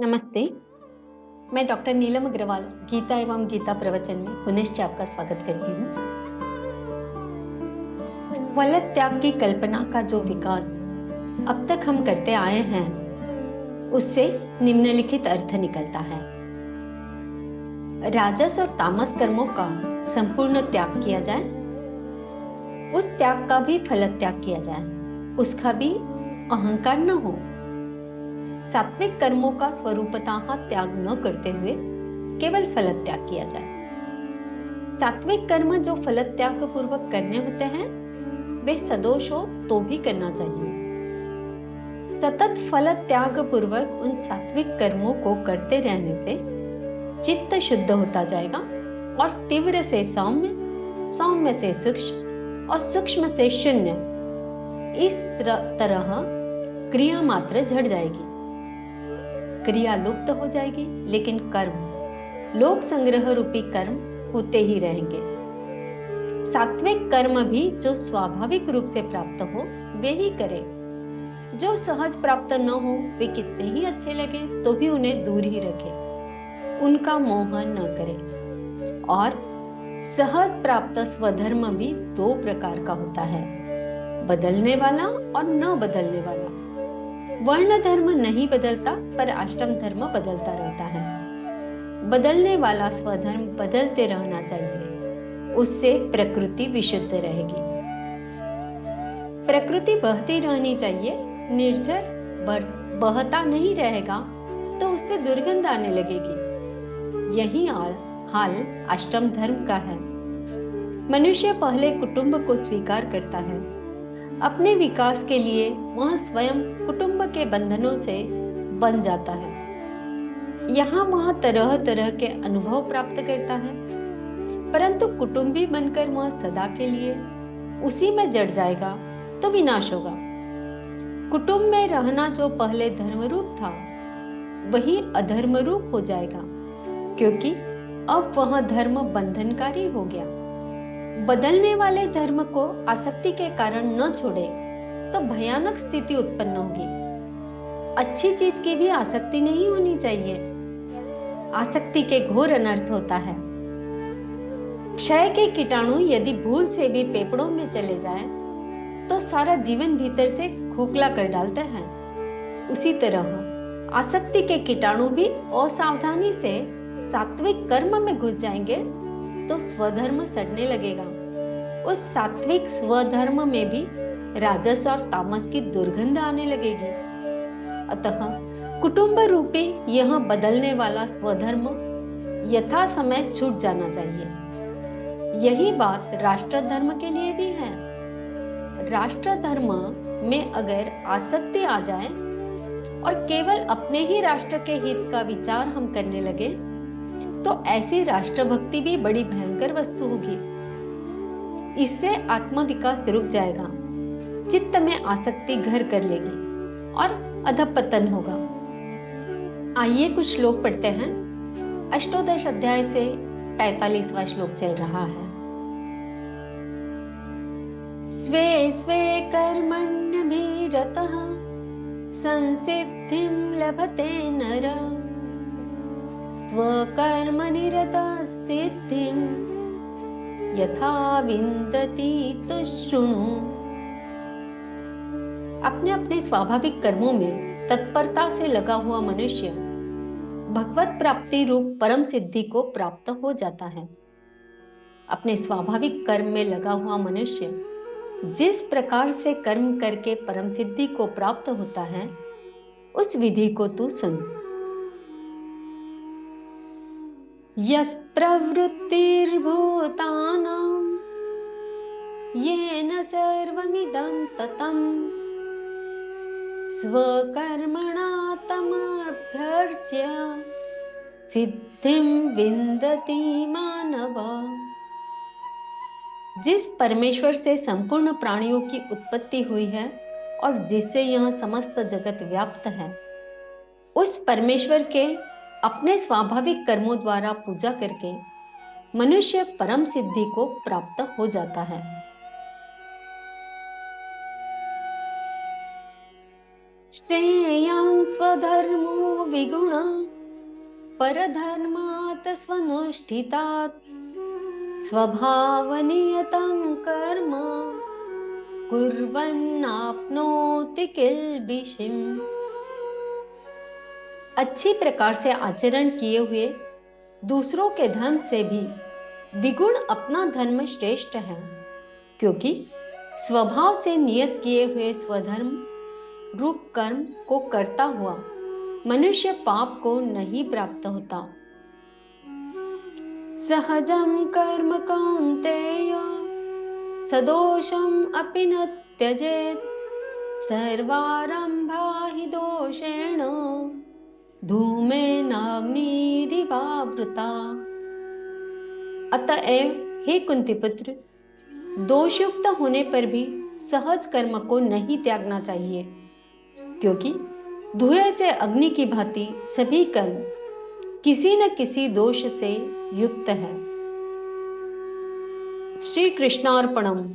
नमस्ते। मैं डॉक्टर नीलम अग्रवाल गीता एवं गीता प्रवचन में पुनश्च आपका स्वागत करती हूँ। फल त्याग की कल्पना का जो विकास अब तक हम करते आए हैं, उससे निम्नलिखित अर्थ निकलता है। राजस और तामस कर्मों का संपूर्ण त्याग किया जाए, उस त्याग का भी फल त्याग किया जाए, उसका भी अहंकार न हो। सात्विक कर्मों का स्वरूपतः त्याग न करते हुए केवल फल त्याग किया जाए। सात्विक कर्म जो फल त्याग पूर्वक करने होते हैं, वे सदोष हो तो भी करना चाहिए। सतत फल त्याग पूर्वक उन सात्विक कर्मों को करते रहने से चित्त शुद्ध होता जाएगा और तीव्र से सौम्य, सौम्य से सूक्ष्म और सूक्ष्म से शून्य, इस तरह क्रिया मात्र झड़ जाएगी। क्रिया लुप्त हो जाएगी, लेकिन कर्म, लोक संग्रह रूपी कर्म होते ही रहेंगे। सात्विक कर्म भी जो स्वाभाविक रूप से प्राप्त हो वे ही करे। जो सहज प्राप्त न हो, वे कितने ही अच्छे लगे तो भी उन्हें दूर ही रखे, उनका मोह न करे। और सहज प्राप्त स्वधर्म भी दो प्रकार का होता है, बदलने वाला और न बदलने वाला। वर्ण धर्म नहीं बदलता, पर अष्टम धर्म बदलता रहता है। बदलने वाला स्वधर्म बदलते रहना चाहिए, उससे प्रकृति विशुद्ध रहेगी। प्रकृति बहती रहनी चाहिए, निर्झर बहता नहीं रहेगा तो उससे दुर्गंध आने लगेगी। यही हाल अष्टम धर्म का है। मनुष्य पहले कुटुंब को स्वीकार करता है। अपने विकास के लिए वह स्वयं कुटुंब के बंधनों से बंध जाता है। यहाँ वह तरह तरह के अनुभव प्राप्त करता है, परंतु कुटुंबी बनकर वह सदा के लिए उसी में जड़ जाएगा तो विनाश होगा। कुटुंब में रहना जो पहले धर्म रूप था, वही अधर्म रूप हो जाएगा, क्योंकि अब वह धर्म बंधनकारी हो गया। बदलने वाले धर्म को आसक्ति के कारण न छोड़े तो भयानक स्थिति उत्पन्न होगी। अच्छी चीज की भी आसक्ति नहीं होनी चाहिए, आसक्ति के घोर अनर्थ होता है। क्षय के कीटाणु यदि भूल से भी पेपड़ों में चले जाएं, तो सारा जीवन भीतर से खोखला कर डालते हैं। उसी तरह आसक्ति के कीटाणु भी असावधानी से सात्विक कर्म में घुस जाएंगे तो स्वधर्म सड़ने लगेगा। उस सात्विक स्वधर्म में भी राजस और तामस की दुर्गंध आने लगेगी। अतः कुटुंब रूपी यह बदलने वाला स्वधर्म यथा समय छूट जाना चाहिए। यही बात राष्ट्र धर्म के लिए भी है। राष्ट्र धर्म में अगर आसक्ति आ जाए और केवल अपने ही राष्ट्र के हित का विचार हम करने लगे, तो ऐसी राष्ट्रभक्ति भी बड़ी भयंकर वस्तु होगी। इससे आत्मविकास रुक जाएगा, चित्त में आसक्ति घर कर लेगी और अधपतन होगा। आइए कुछ श्लोक पढ़ते हैं। अष्टोदश अध्याय से 45वां श्लोक चल रहा है। स्वे स्वे कर्मण्यभिरतः संसिद्धिं लभते नरः स्वकर्मनिरतः सिद्धिं यथा विन्दति तो शृणु। अपने अपने स्वाभाविक कर्मों में तत्परता से लगा हुआ मनुष्य भगवत प्राप्ति रूप परम सिद्धि को प्राप्त हो जाता है। अपने स्वाभाविक कर्म में लगा हुआ मनुष्य जिस प्रकार से कर्म करके परम सिद्धि को प्राप्त होता है, उस विधि को तू सुन। यत् प्रवृत्तिर्भूतानां येन सर्वमिदं ततं स्वकर्मणा तमभ्यर्च्य सिद्धिं विन्दति मानव। जिस परमेश्वर से संपूर्ण प्राणियों की उत्पत्ति हुई है और जिससे यह समस्त जगत व्याप्त है, उस परमेश्वर के अपने स्वाभाविक कर्मों द्वारा पूजा करके मनुष्य परम सिद्धि को प्राप्त हो जाता है। श्रेयान् स्वधर्मो विगुण परधर्मात् स्वनुष्ठितात् स्वभावनियतं कर्म कुर्वन्नाप्नोति किल्बिषिम्। अच्छी प्रकार से आचरण किए हुए दूसरों के धर्म से भी विगुण अपना धर्म श्रेष्ठ है, क्योंकि स्वभाव से नियत किए हुए स्वधर्म रूप कर्म को करता हुआ मनुष्य पाप को नहीं प्राप्त होता। सहजं कर्म कौन्तेय सदोषम् अपि न त्यजेत् सर्वारंभा हि दोषेण धूमेनाग्निरिवावृता। अतएव हे कुंती पुत्र, दोषयुक्त होने पर भी सहज कर्म को नहीं त्यागना चाहिए, क्योंकि धुएं से अग्नि की भांति सभी कर्म किसी न किसी दोष से युक्त है। श्री कृष्णार्पणम।